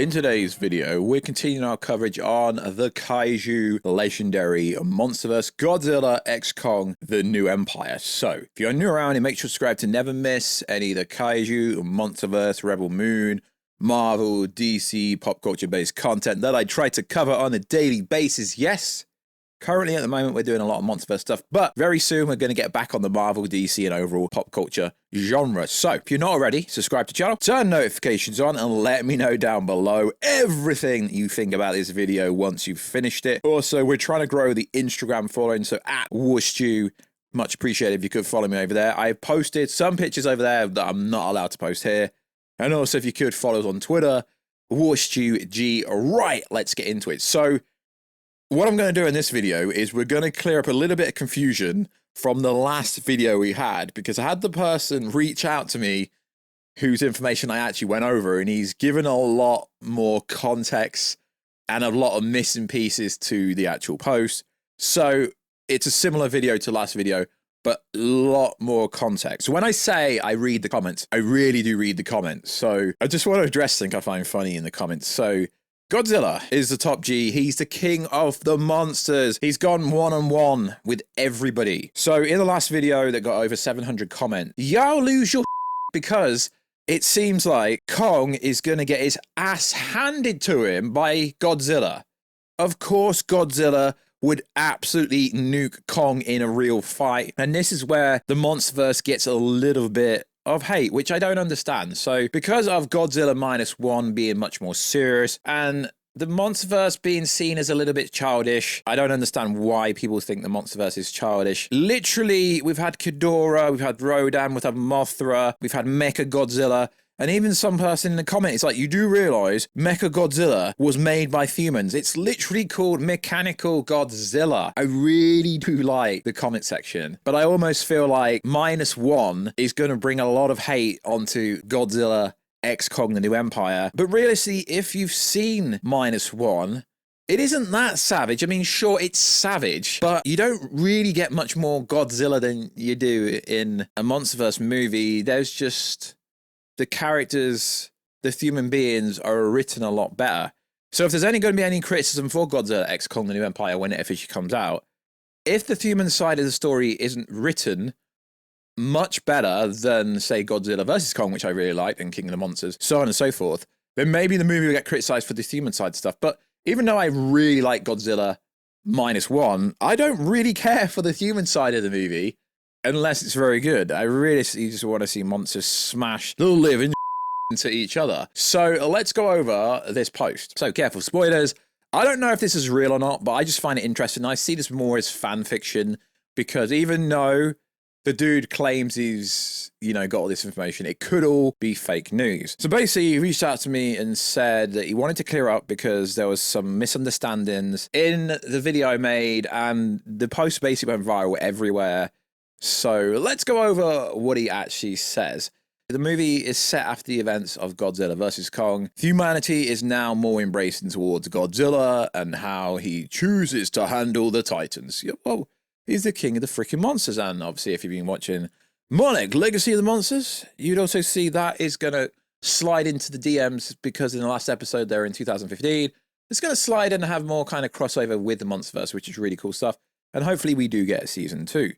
In today's video, we're continuing our coverage on the kaiju legendary MonsterVerse Godzilla X Kong, The New Empire. So, if you're new around here, make sure to subscribe to never miss any of the kaiju, MonsterVerse, Rebel Moon, Marvel, DC, pop culture based content that I try to cover on a daily basis. Yes, currently at the moment we're doing a lot of MonsterVerse stuff, but very soon we're going to get back on the Marvel, DC, and overall pop culture genre. So if you're not already, subscribe to the channel, turn notifications on, and let me know down below everything you think about this video once you've finished it. Also, we're trying to grow the Instagram following, so at Warstu, much appreciated if you could follow me over there. I've posted some pictures over there that I'm not allowed to post here. And also if you could follow us on Twitter, WarstuG. Right, let's get into it. So what I'm going to do in this video is we're going to clear up a little bit of confusion from the last video we had, because I had the person reach out to me whose information I actually went over, and he's given a lot more context and a lot of missing pieces to the actual post. So it's a similar video to last video, but a lot more context. So when I say I read the comments, I really do read the comments. So I just want to address something I find funny in the comments. So Godzilla is the top G. He's the king of the monsters. He's gone one-on-one with everybody. So in the last video that got over 700 comments, y'all lose your because it seems like Kong is going to get his ass handed to him by Godzilla. Of course, Godzilla would absolutely nuke Kong in a real fight. And this is where the MonsterVerse gets a little bit of hate, which I don't understand. So because of Godzilla -1 being much more serious and the MonsterVerse being seen as a little bit childish, I don't understand why people think the MonsterVerse is childish. Literally, we've had Ghidorah, we've had Rodan, we've had Mothra, we've had Mecha Godzilla, and even some person in the comment, it's like, you do realize Mecha Godzilla was made by humans. It's literally called Mechanical Godzilla. I really do like the comment section, but I almost feel like -1 is going to bring a lot of hate onto Godzilla X Kong, The New Empire. But realistically, if you've seen -1, it isn't that savage. I mean, sure, it's savage, but you don't really get much more Godzilla than you do in a MonsterVerse movie. There's just the characters, the human beings are written a lot better. So if there's only going to be any criticism for Godzilla X Kong, The New Empire when it officially comes out, if the human side of the story isn't written much better than, say, Godzilla vs. Kong, which I really liked, and King of the Monsters, so on and so forth, then maybe the movie will get criticized for the human side stuff. But even though I really like Godzilla -1, I don't really care for the human side of the movie unless it's very good. I really just want to see monsters smash the living into each other. So let's go over this post. So careful spoilers. I don't know if this is real or not, but I just find it interesting. I see this more as fan fiction, because even though the dude claims he's, got all this information, it could all be fake news. So basically, he reached out to me and said that he wanted to clear up because there was some misunderstandings in the video I made, and the post basically went viral everywhere. So let's go over what he actually says. The movie is set after the events of Godzilla vs. Kong. Humanity is now more embracing towards Godzilla and how he chooses to handle the Titans. Well, he's the king of the freaking monsters. And obviously, if you've been watching Monarch Legacy of the Monsters, you'd also see that is going to slide into the DMs, because in the last episode there in 2015, it's going to slide and have more kind of crossover with the MonsterVerse, which is really cool stuff. And hopefully we do get season 2.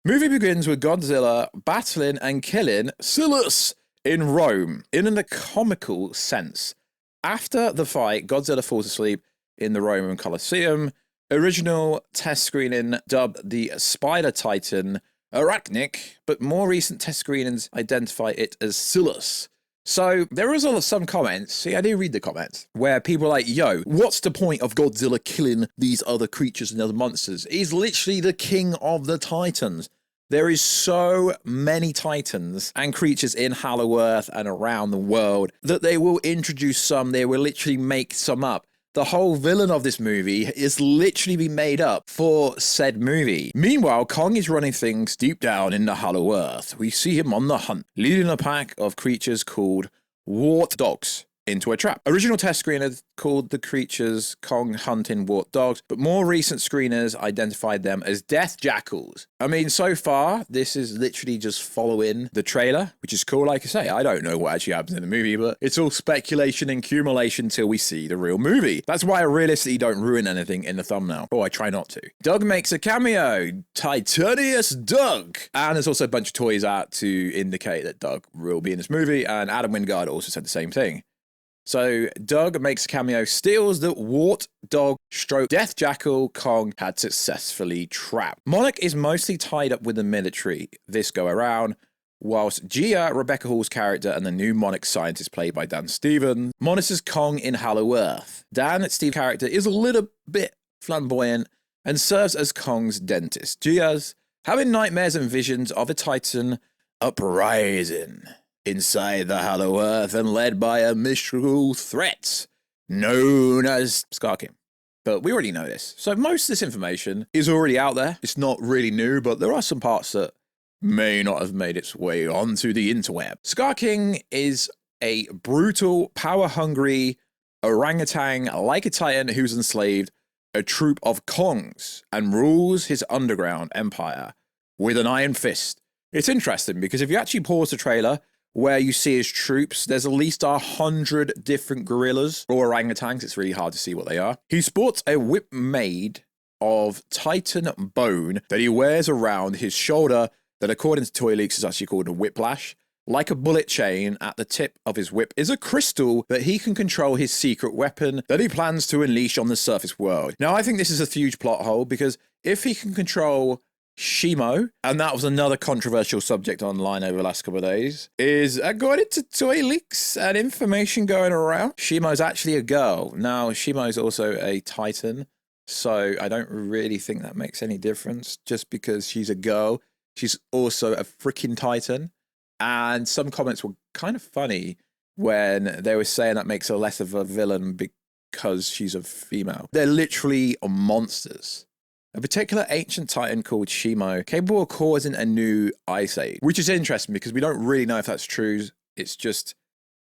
Movie begins with Godzilla battling and killing Silas in Rome in a comical sense. After the fight, Godzilla falls asleep in the Roman Colosseum. Original test screening dubbed the Spider Titan Arachnic, but more recent test screenings identify it as Silas. So there was some comments, see, I do read the comments, where people are like, yo, what's the point of Godzilla killing these other creatures and other monsters? He's literally the king of the Titans. There is so many Titans and creatures in Hollow Earth and around the world that they will introduce some, they will literally make some up. The whole villain of this movie is literally been made up for said movie. Meanwhile, Kong is running things deep down in the Hollow Earth. We see him on the hunt, leading a pack of creatures called wart dogs. into a trap. Original test screeners called the creatures Kong hunting wart dogs, but more recent screeners identified them as death jackals. I mean, so far, this is literally just following the trailer, which is cool. Like I say, I don't know what actually happens in the movie, but it's all speculation and accumulation till we see the real movie. That's why I realistically don't ruin anything in the thumbnail. Oh, I try not to. Doug makes a cameo. Titanus Doug. And there's also a bunch of toys out to indicate that Doug will be in this movie, and Adam Wingard also said the same thing. So Doug makes a cameo, steals the wart dog stroke death jackal Kong had successfully trapped. Monarch is mostly tied up with the military this go around, whilst Gia, Rebecca Hall's character, and the new Monarch scientist played by Dan Stevens, monitors Kong in Hollow Earth. Dan, Steve's character, is a little bit flamboyant and serves as Kong's dentist. Gia's having nightmares and visions of a Titan uprising inside the Hollow Earth and led by a mystical threat known as Skarking. But we already know this. So most of this information is already out there. It's not really new, but there are some parts that may not have made its way onto the interweb. Skarking is a brutal, power-hungry orangutan like a Titan who's enslaved a troop of Kongs and rules his underground empire with an iron fist. It's interesting because if you actually pause the trailer where you see his troops, there's at least 100 different gorillas or orangutans. It's really hard to see what they are. He sports a whip made of Titan bone that he wears around his shoulder that, according to Toy Leaks, is actually called a whiplash. Like a bullet chain at the tip of his whip is a crystal that he can control his secret weapon that he plans to unleash on the surface world. Now, I think this is a huge plot hole because if he can control Shimo, and that was another controversial subject online over the last couple of days, is according to Toy Leaks and information going around, Shimo's actually a girl. Now, Shimo's also a Titan, so I don't really think that makes any difference. Just because she's a girl, she's also a freaking Titan. And some comments were kind of funny when they were saying that makes her less of a villain because she's a female. They're literally monsters. A particular ancient Titan called Shimo, capable of causing a new ice age, which is interesting because we don't really know if that's true. It's just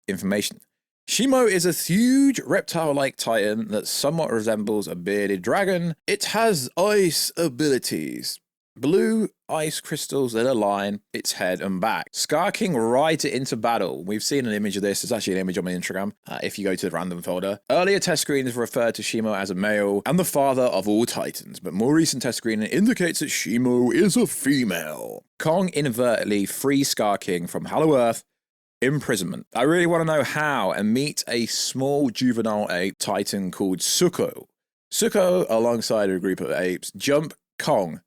information. Shimo is a huge reptile-like Titan that somewhat resembles a bearded dragon. It has ice abilities. Blue ice crystals that align its head and back. Skarking rides it into battle. We've seen an image of this. There's actually an image on my Instagram if you go to the random folder. Earlier test screenings referred to Shimo as a male and the father of all Titans, but more recent test screening indicates that Shimo is a female. Kong inadvertently frees Skarking from Hollow Earth imprisonment. I really want to know how, and meet a small juvenile ape Titan called Suko. Suko, alongside a group of apes, jump Kong,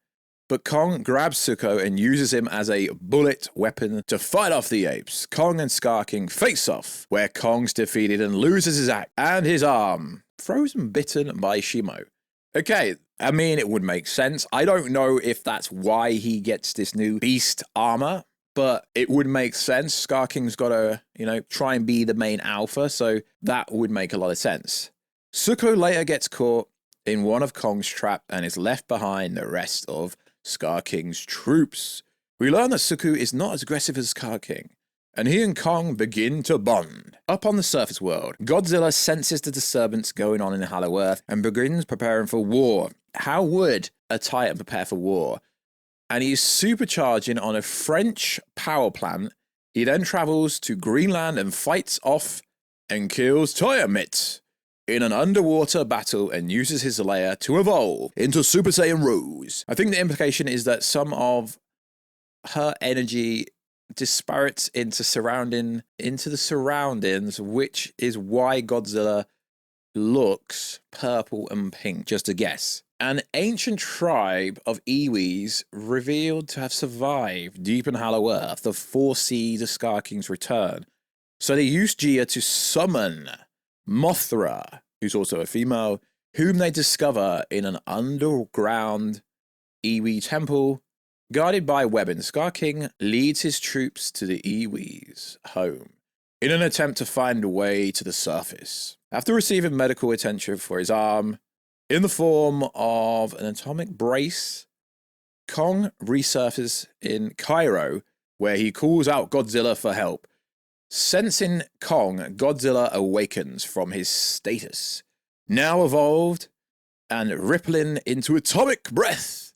but Kong grabs Suko and uses him as a bullet weapon to fight off the apes. Kong and Skarking face off, where Kong's defeated and loses his axe and his arm, frozen bitten by Shimo. Okay, I mean, it would make sense. I don't know if that's why he gets this new beast armor, but it would make sense. Skarking's got to, try and be the main alpha, so that would make a lot of sense. Suko later gets caught in one of Kong's traps and is left behind the rest of Skarking's troops. We learn that Suko is not as aggressive as Skarking, and he and Kong begin to bond. Up on the surface world, Godzilla senses the disturbance going on in Hollow Earth and begins preparing for war. How would a Titan prepare for war? And he's supercharging on a French power plant. He then travels to Greenland and fights off and kills Tiamat in an underwater battle and uses his lair to evolve into Super Saiyan Rose. I think the implication is that some of her energy disparates into the surroundings, which is why Godzilla looks purple and pink, just a guess. An ancient tribe of Iwis revealed to have survived deep in Hollow Earth the foresees of Skarking's return. So they used Gia to summon Mothra, who's also a female, whom they discover in an underground Iwi temple guarded by weapons. Skarking leads his troops to the Iwi's home in an attempt to find a way to the surface. After receiving medical attention for his arm in the form of an atomic brace, Kong resurfaces in Cairo, where he calls out Godzilla for help. Sensing Kong, Godzilla awakens from his status, now evolved and rippling into atomic breath,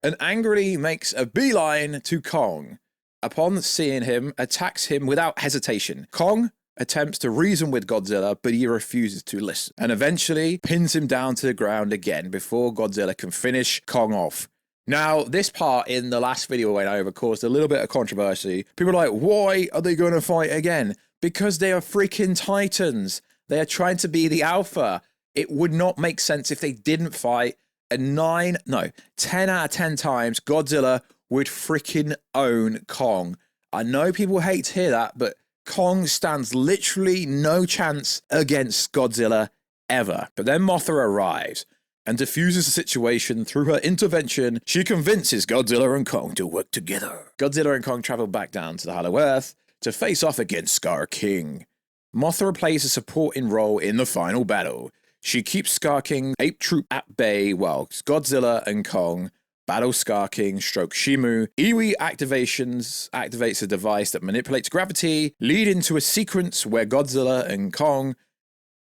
and angrily makes a beeline to Kong. Upon seeing him, attacks him without hesitation. Kong attempts to reason with Godzilla, but he refuses to listen, and eventually pins him down to the ground again before Godzilla can finish Kong off. Now, this part in the last video I went over caused a little bit of controversy. People are like, why are they going to fight again? Because they are freaking Titans. They are trying to be the alpha. It would not make sense if they didn't fight. And 10 out of 10 times, Godzilla would freaking own Kong. I know people hate to hear that, but Kong stands literally no chance against Godzilla ever. But then Mothra arrives and diffuses the situation through her intervention. She convinces Godzilla and Kong to work together. Godzilla and Kong travel back down to the Hollow Earth to face off against Scar King. Mothra plays a supporting role in the final battle. She keeps Scar King ape troop at bay while Godzilla and Kong battle Scar King stroke Shimu. Iwi activates a device that manipulates gravity, leading to a sequence where Godzilla and Kong,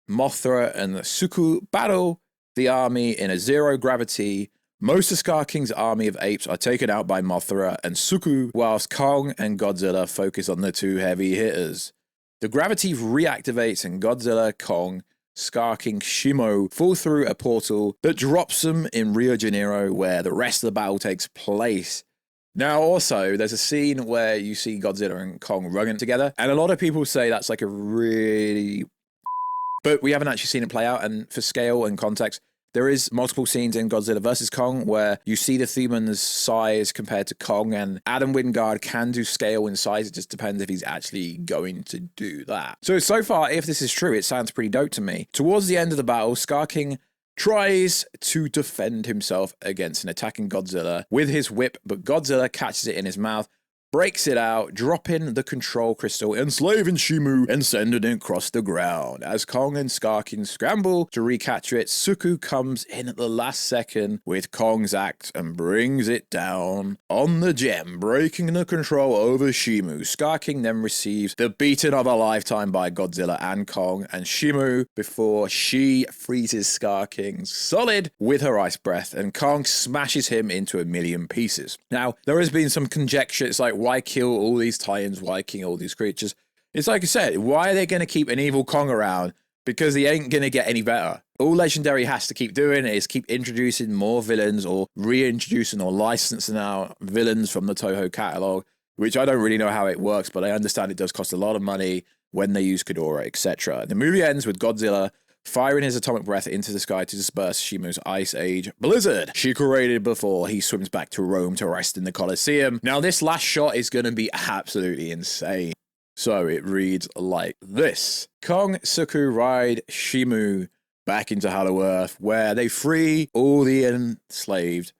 Mothra and Suku battle the army in a zero gravity. Most of Scar King's army of apes are taken out by Mothra and Suku, whilst Kong and Godzilla focus on the two heavy hitters. The gravity reactivates and Godzilla, Kong, Scar King, Shimo fall through a portal that drops them in Rio de Janeiro, where the rest of the battle takes place. Now, also, there's a scene where you see Godzilla and Kong running together, and a lot of people say that's like a really... But we haven't actually seen it play out, and for scale and context, there is multiple scenes in Godzilla vs Kong where you see the Theman's size compared to Kong, and Adam Wingard can do scale and size. It just depends if he's actually going to do that. So far, if this is true, it sounds pretty dope to me. Towards the end of the battle, Scar King tries to defend himself against an attacking Godzilla with his whip, but Godzilla catches it in his mouth, breaks it out, dropping the control crystal, enslaving Shimu, and sending it across the ground. As Kong and Scar King scramble to recapture it, Suku comes in at the last second with Kong's axe and brings it down on the gem, breaking the control over Shimu. Scar King then receives the beating of a lifetime by Godzilla and Kong and Shimu before she freezes Scar King solid with her ice breath, and Kong smashes him into a million pieces. Now, there has been some conjecture. It's like, why kill all these Titans? Why kill all these creatures? It's like I said, why are they going to keep an evil Kong around? Because he ain't going to get any better. All Legendary has to keep doing is keep introducing more villains, or reintroducing or licensing out villains from the Toho catalog, which I don't really know how it works, but I understand it does cost a lot of money when they use Ghidorah, etc. The movie ends with Godzilla firing his atomic breath into the sky to disperse Shimu's Ice Age blizzard she created before he swims back to Rome to rest in the Colosseum. Now, this last shot is going to be absolutely insane. So it reads like this. Kong, Suku ride Shimu back into Hollow Earth, where they free all the enslaved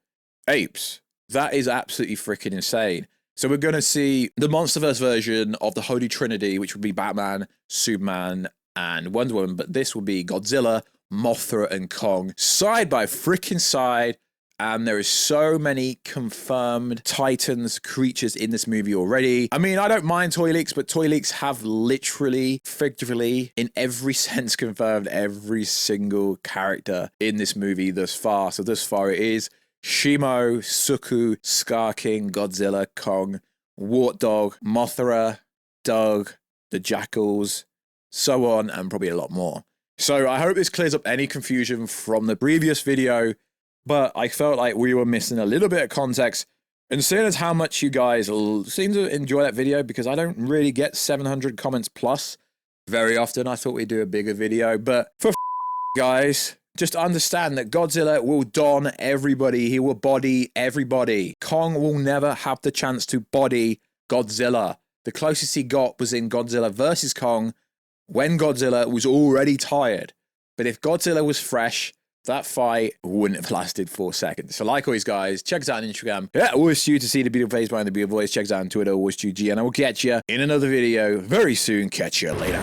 apes. That is absolutely freaking insane. So we're going to see the MonsterVerse version of the Holy Trinity, which would be Batman, Superman, and Wonder Woman, but this will be Godzilla, Mothra, and Kong side by freaking side. And there is so many confirmed Titans creatures in this movie already. I mean, I don't mind toy leaks, but toy leaks have literally, figuratively, in every sense confirmed every single character in this movie thus far. So thus far it is Shimo, Suku, Scar King, Godzilla, Kong, Wartdog, Mothra, Doug, the Jackals, so on, and probably a lot more. So I hope this clears up any confusion from the previous video, but I felt like we were missing a little bit of context. And seeing as how much you guys seem to enjoy that video, because I don't really get 700 comments plus very often, I thought we'd do a bigger video. But for guys, just understand that Godzilla will don everybody. He will body everybody. Kong will never have the chance to body Godzilla. The closest he got was in Godzilla vs Kong, when Godzilla was already tired. But if Godzilla was fresh, that fight wouldn't have lasted 4 seconds. So like always, guys, check us out on Instagram at Warstu to see the beautiful face behind the beautiful voice. Check us out on Twitter, WarstuG, and I will catch you in another video very soon. Catch you later.